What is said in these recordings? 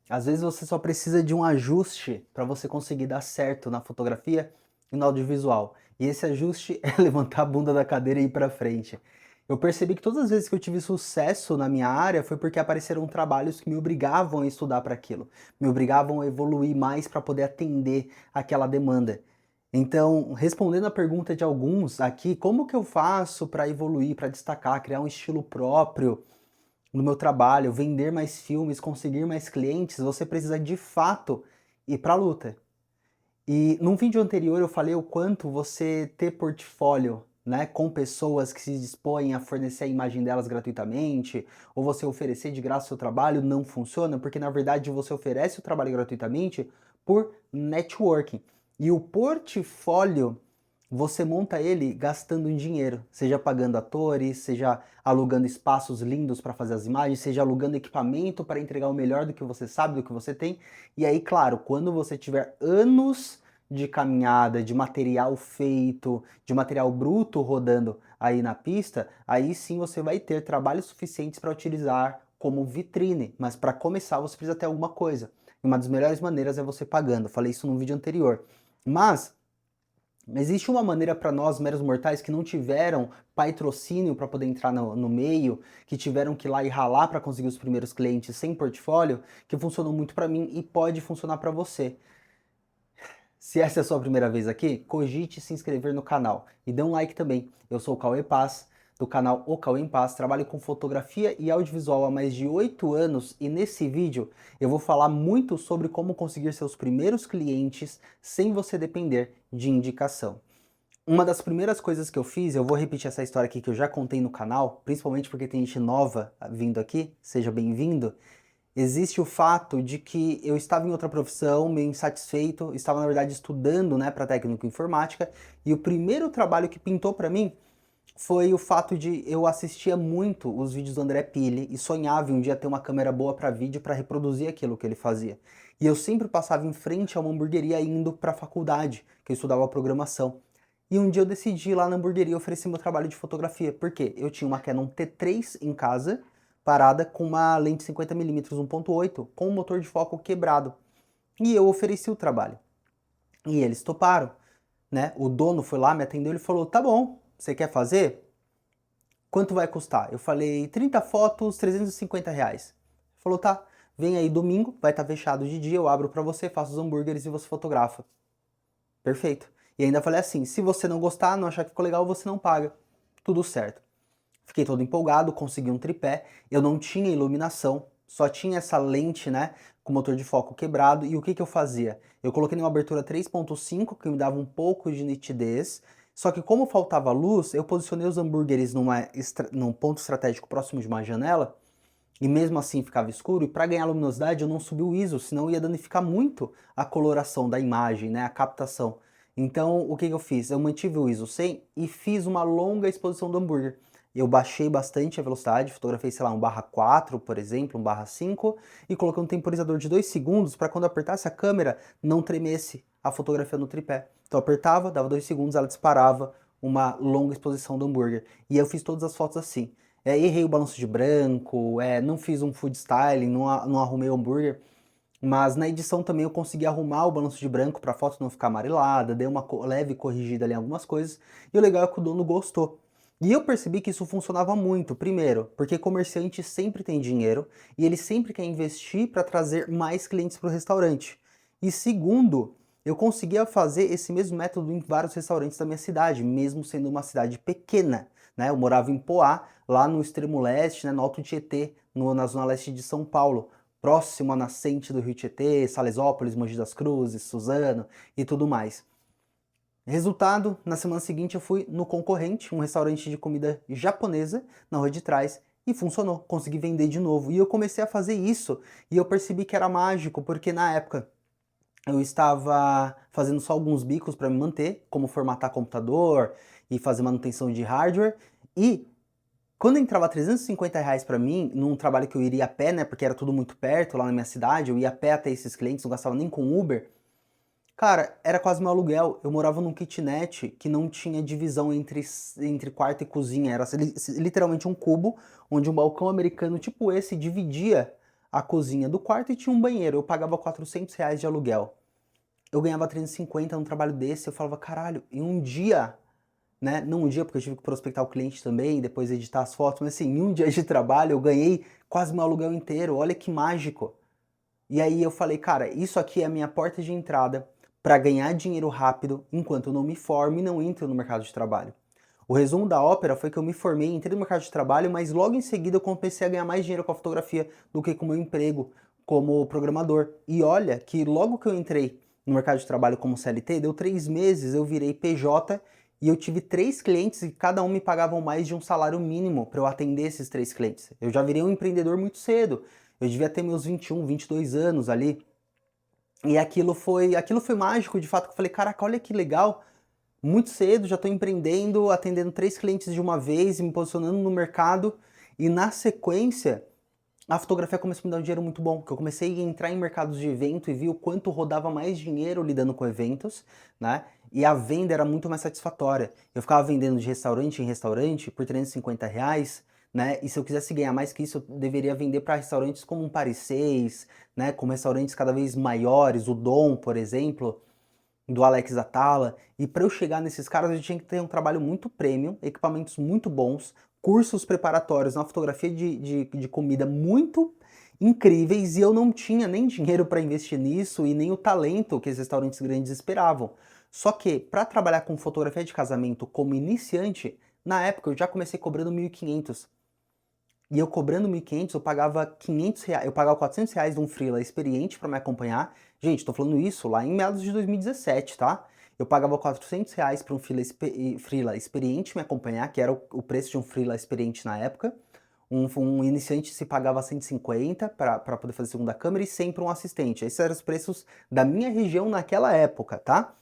Às vezes você só precisa de um ajuste para você conseguir dar certo na fotografia e no audiovisual. E esse ajuste é levantar a bunda da cadeira e ir para frente. Eu percebi que todas as vezes que eu tive sucesso na minha área foi porque apareceram trabalhos que me obrigavam a estudar para aquilo, me obrigavam a evoluir mais para poder atender aquela demanda. Então, respondendo a pergunta de alguns aqui, como que eu faço para evoluir, para destacar, criar um estilo próprio no meu trabalho, vender mais filmes, conseguir mais clientes, você precisa de fato ir para a luta. E num vídeo anterior eu falei o quanto você ter portfólio, né, com pessoas que se dispõem a fornecer a imagem delas gratuitamente, ou você oferecer de graça o seu trabalho, não funciona, porque na verdade você oferece o trabalho gratuitamente por networking. E o portfólio, você monta ele gastando em dinheiro, seja pagando atores, seja alugando espaços lindos para fazer as imagens, seja alugando equipamento para entregar o melhor do que você sabe, do que você tem. E aí, claro, quando você tiver anos de caminhada, de material feito, de material bruto rodando aí na pista, aí sim você vai ter trabalhos suficientes para utilizar como vitrine. Mas para começar você precisa ter alguma coisa. E uma das melhores maneiras é você pagando. Falei isso no vídeo anterior. Mas existe uma maneira para nós, meros mortais, que não tiveram patrocínio para poder entrar no meio, que tiveram que ir lá e ralar para conseguir os primeiros clientes sem portfólio, que funcionou muito para mim e pode funcionar para você. Se essa é a sua primeira vez aqui, cogite se inscrever no canal e dê um like também. Eu sou o Cauê Paz, do canal O Cauê em Paz, trabalho com fotografia e audiovisual há mais de 8 anos e nesse vídeo eu vou falar muito sobre como conseguir seus primeiros clientes sem você depender de indicação. Uma das primeiras coisas que eu fiz, eu vou repetir essa história aqui que eu já contei no canal, principalmente porque tem gente nova vindo aqui, seja bem-vindo. Existe o fato de que eu estava em outra profissão, meio insatisfeito, estava na verdade estudando, né, para técnico em informática, e o primeiro trabalho que pintou para mim foi o fato de eu assistia muito os vídeos do André Pili e sonhava em um dia ter uma câmera boa para vídeo para reproduzir aquilo que ele fazia. E eu sempre passava em frente a uma hamburgueria indo para a faculdade, que eu estudava programação. E um dia eu decidi ir lá na hamburgueria oferecer meu trabalho de fotografia. Por quê? Eu tinha uma Canon T3 em casa, parada com uma lente 50mm 1.8, com o motor de foco quebrado. E eu ofereci o trabalho. E eles toparam, né? O dono foi lá, me atendeu e falou: "Tá bom, você quer fazer? Quanto vai custar?" Eu falei: 30 fotos, R$ 350. Ele falou: "Tá, vem aí domingo, vai estar fechado de dia, eu abro pra você, faço os hambúrgueres e você fotografa." Perfeito. E ainda falei assim: "Se você não gostar, não achar que ficou legal, você não paga." Tudo certo. Fiquei todo empolgado, consegui um tripé, eu não tinha iluminação, só tinha essa lente, né, com motor de foco quebrado, e o que que eu fazia? Eu coloquei numa abertura 3.5, que me dava um pouco de nitidez, só que como faltava luz, eu posicionei os hambúrgueres num ponto estratégico próximo de uma janela, e mesmo assim ficava escuro, e para ganhar luminosidade eu não subi o ISO, senão ia danificar muito a coloração da imagem, né, a captação. Então o que que eu fiz? Eu mantive o ISO 100 e fiz uma longa exposição do hambúrguer. Eu baixei bastante a velocidade, fotografei, sei lá, 1/4, por exemplo, 1/5, e coloquei um temporizador de 2 segundos para quando eu apertasse a câmera não tremesse a fotografia no tripé. Então eu apertava, dava 2 segundos, ela disparava uma longa exposição do hambúrguer. E eu fiz todas as fotos assim. Errei o balanço de branco, não fiz um food styling, não arrumei o hambúrguer, mas na edição também eu consegui arrumar o balanço de branco para a foto não ficar amarelada, dei uma leve corrigida ali em algumas coisas, e o legal é que o dono gostou. E eu percebi que isso funcionava muito, primeiro, porque comerciante sempre tem dinheiro e ele sempre quer investir para trazer mais clientes para o restaurante. E segundo, eu conseguia fazer esse mesmo método em vários restaurantes da minha cidade, mesmo sendo uma cidade pequena, né? Eu morava em Poá, lá no extremo leste, né, no Alto Tietê, na zona leste de São Paulo, próximo à nascente do Rio Tietê, Salesópolis, Mogi das Cruzes, Suzano e tudo mais. Resultado, na semana seguinte eu fui no concorrente, um restaurante de comida japonesa, na rua de trás, e funcionou, consegui vender de novo. E eu comecei a fazer isso, e eu percebi que era mágico, porque na época eu estava fazendo só alguns bicos para me manter, como formatar computador e fazer manutenção de hardware, e quando entrava R$ 350 para mim, num trabalho que eu iria a pé, né, porque era tudo muito perto lá na minha cidade, eu ia a pé até esses clientes, não gastava nem com Uber, cara, era quase meu aluguel. Eu morava num kitnet que não tinha divisão entre quarto e cozinha, era literalmente um cubo, onde um balcão americano tipo esse dividia a cozinha do quarto e tinha um banheiro. Eu pagava R$ 400 de aluguel. Eu ganhava 350 num trabalho desse, eu falava, caralho, em um dia, né? Não um dia, porque eu tive que prospectar o cliente também, depois editar as fotos, mas assim, em um dia de trabalho eu ganhei quase meu aluguel inteiro, olha que mágico. E aí eu falei, cara, isso aqui é a minha porta de entrada para ganhar dinheiro rápido enquanto eu não me formo e não entro no mercado de trabalho. O resumo da ópera foi que eu me formei, entrei no mercado de trabalho, mas logo em seguida eu comecei a ganhar mais dinheiro com a fotografia do que com o meu emprego como programador. E olha que logo que eu entrei no mercado de trabalho como CLT, deu 3 meses, eu virei PJ e eu tive 3 clientes e cada um me pagavam mais de um salário mínimo para eu atender esses 3 clientes. Eu já virei um empreendedor muito cedo. Eu devia ter meus 21, 22 anos ali. E aquilo foi mágico, de fato, que eu falei, caraca, olha que legal. Muito cedo, já estou empreendendo, atendendo 3 clientes de uma vez e me posicionando no mercado. E na sequência, a fotografia começou a me dar um dinheiro muito bom, porque eu comecei a entrar em mercados de evento e vi o quanto rodava mais dinheiro lidando com eventos, né? E a venda era muito mais satisfatória. Eu ficava vendendo de restaurante em restaurante por R$ 350, né? E se eu quisesse ganhar mais que isso, eu deveria vender para restaurantes como um Paris 6, né? Como restaurantes cada vez maiores, o Dom, por exemplo, do Alex Atala, e para eu chegar nesses caras eu tinha que ter um trabalho muito premium, equipamentos muito bons, cursos preparatórios na fotografia de comida muito incríveis, e eu não tinha nem dinheiro para investir nisso e nem o talento que esses restaurantes grandes esperavam. Só que para trabalhar com fotografia de casamento como iniciante, na época eu já comecei cobrando 1.500. E eu cobrando 1.500, eu pagava R$ 500, eu pagava R$ 400 de um freela experiente para me acompanhar. Gente, tô falando isso lá em meados de 2017, tá? Eu pagava R$ 400 para um freela experiente me acompanhar, que era o preço de um freela experiente na época. Um iniciante se pagava 150 para poder fazer segunda câmera e sempre um assistente. Esses eram os preços da minha região naquela época, tá?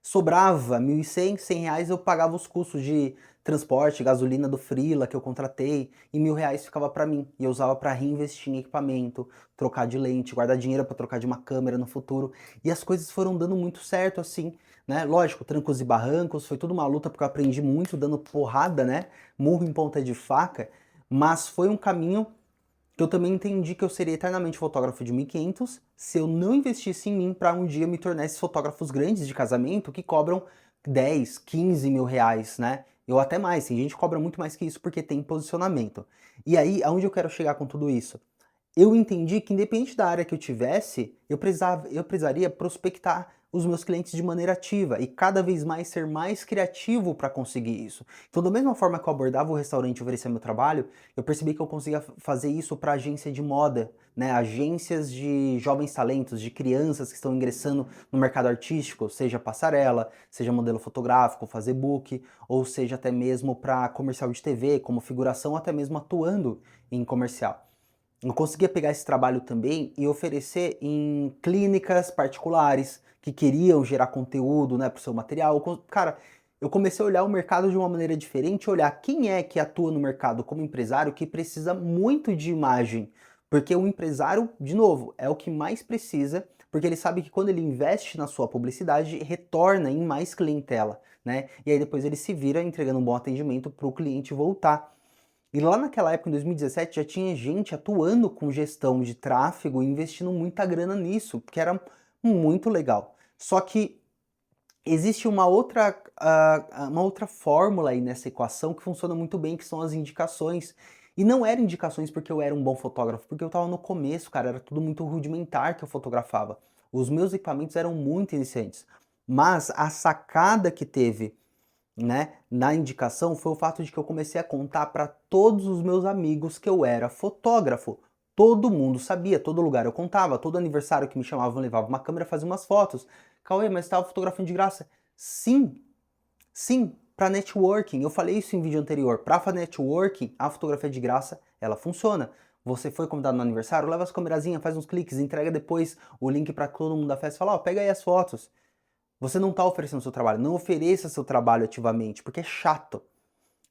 Sobrava R$ 1.100, R$ 100 eu pagava os custos de transporte, gasolina do freela que eu contratei, e R$ 1.000 ficava para mim. E eu usava para reinvestir em equipamento, trocar de lente, guardar dinheiro para trocar de uma câmera no futuro. E as coisas foram dando muito certo assim, né? Lógico, trancos e barrancos, foi tudo uma luta porque eu aprendi muito dando porrada, né? Murro em ponta de faca, mas foi um caminho que eu também entendi que eu seria eternamente fotógrafo de 1.500 se eu não investisse em mim para um dia me tornar esses fotógrafos grandes de casamento que cobram 10, 15 mil reais, né? Ou até mais, tem gente que cobra muito mais que isso porque tem posicionamento. E aí, aonde eu quero chegar com tudo isso? Eu entendi que independente da área que eu tivesse, eu precisaria prospectar os meus clientes de maneira ativa e cada vez mais ser mais criativo para conseguir isso. Então, da mesma forma que eu abordava o restaurante e oferecia meu trabalho, eu percebi que eu conseguia fazer isso para agência de moda, né? Agências de jovens talentos, de crianças que estão ingressando no mercado artístico, seja passarela, seja modelo fotográfico, fazer book, ou seja até mesmo para comercial de TV, como figuração, até mesmo atuando em comercial. Eu conseguia pegar esse trabalho também e oferecer em clínicas particulares que queriam gerar conteúdo, né, para o seu material. Cara, eu comecei a olhar o mercado de uma maneira diferente, olhar quem é que atua no mercado como empresário que precisa muito de imagem. Porque o empresário, de novo, é o que mais precisa, porque ele sabe que quando ele investe na sua publicidade, retorna em mais clientela, né? E aí depois ele se vira entregando um bom atendimento para o cliente voltar. E lá naquela época, em 2017, já tinha gente atuando com gestão de tráfego e investindo muita grana nisso, que era muito legal. Só que existe uma outra fórmula aí nessa equação que funciona muito bem, que são as indicações. E não eram indicações porque eu era um bom fotógrafo, porque eu estava no começo, cara, era tudo muito rudimentar que eu fotografava. Os meus equipamentos eram muito iniciantes. Mas a sacada que teve, né, na indicação foi o fato de que eu comecei a contar para todos os meus amigos que eu era fotógrafo. Todo mundo sabia, todo lugar eu contava, todo aniversário que me chamavam eu levava uma câmera, fazia umas fotos. Cauê, mas estava fotografando de graça? Sim, sim, para networking. Eu falei isso em vídeo anterior. Para networking, a fotografia de graça, ela funciona. Você foi convidado no aniversário, leva as câmerazinhas, faz uns cliques, entrega depois o link para todo mundo da festa e fala, ó, pega aí as fotos. Você não está oferecendo seu trabalho, não ofereça seu trabalho ativamente, porque é chato.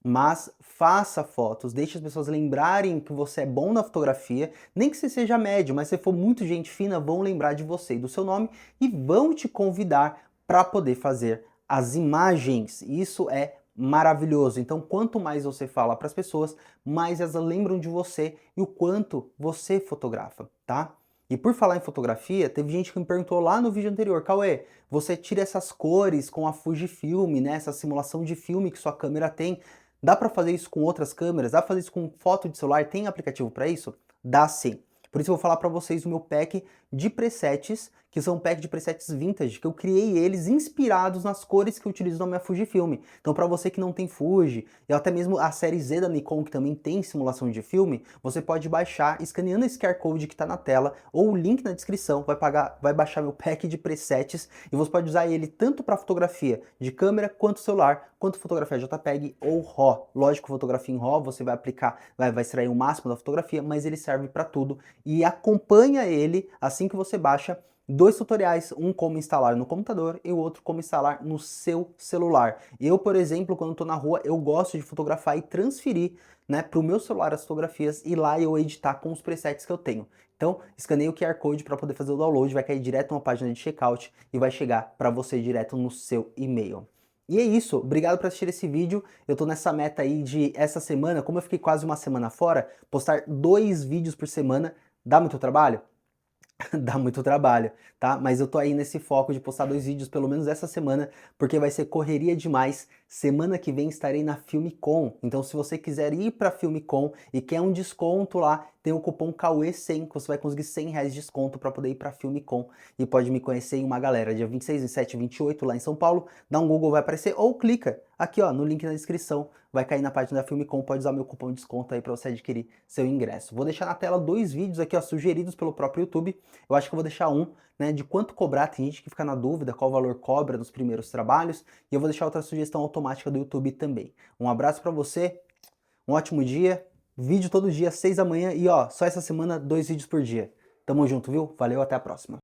Mas faça fotos, deixe as pessoas lembrarem que você é bom na fotografia, nem que você seja médio, mas se for muito gente fina, vão lembrar de você e do seu nome e vão te convidar para poder fazer as imagens. Isso é maravilhoso. Então, quanto mais você fala para as pessoas, mais elas lembram de você e o quanto você fotografa, tá? E por falar em fotografia, teve gente que me perguntou lá no vídeo anterior, Cauê, você tira essas cores com a Fujifilm, né? Essa simulação de filme que sua câmera tem. Dá para fazer isso com outras câmeras? Dá para fazer isso com foto de celular? Tem aplicativo para isso? Dá sim. Por isso eu vou falar para vocês do meu pack de presets, que são um pack de presets vintage, que eu criei eles inspirados nas cores que eu utilizo na minha Fujifilm. Então para você que não tem Fuji, e até mesmo a série Z da Nikon, que também tem simulação de filme, você pode baixar escaneando esse QR Code que está na tela, ou o link na descrição, vai baixar meu pack de presets, e você pode usar ele tanto para fotografia de câmera, quanto celular, quanto fotografia JPEG ou RAW. Lógico, fotografia em RAW você vai aplicar, vai extrair o máximo da fotografia, mas ele serve para tudo, e acompanha ele, assim que você baixa, dois tutoriais, um como instalar no computador e o outro como instalar no seu celular. Eu, por exemplo, quando estou na rua, eu gosto de fotografar e transferir, né, para o meu celular as fotografias e lá eu editar com os presets que eu tenho. Então, escaneie o QR Code para poder fazer o download, vai cair direto numa página de checkout e vai chegar para você direto no seu e-mail. E é isso, obrigado por assistir esse vídeo, eu tô nessa meta aí de essa semana, como eu fiquei quase uma semana fora, postar 2 vídeos por semana. Dá muito trabalho? Dá muito trabalho, tá? Mas eu tô aí nesse foco de postar 2 vídeos pelo menos essa semana, porque vai ser correria demais. Semana que vem estarei na Filmicon, então se você quiser ir pra Filmicon e quer um desconto lá, tem o cupom CAUE100, que você vai conseguir R$100 de desconto para poder ir pra Filmicon e pode me conhecer em uma galera, dia 26, 27 e 28 lá em São Paulo, dá um Google, vai aparecer, ou clica aqui ó, no link na descrição, vai cair na página da Filmicon, pode usar meu cupom de desconto aí para você adquirir seu ingresso. Vou deixar na tela 2 vídeos aqui ó, sugeridos pelo próprio YouTube, eu acho que eu vou deixar um, né, de quanto cobrar, tem gente que fica na dúvida qual valor cobra nos primeiros trabalhos, e eu vou deixar outra sugestão automática do YouTube também. Um abraço para você, um ótimo dia, vídeo todo dia, 6 da manhã, e ó, só essa semana 2 vídeos por dia. Tamo junto, viu? Valeu, até a próxima.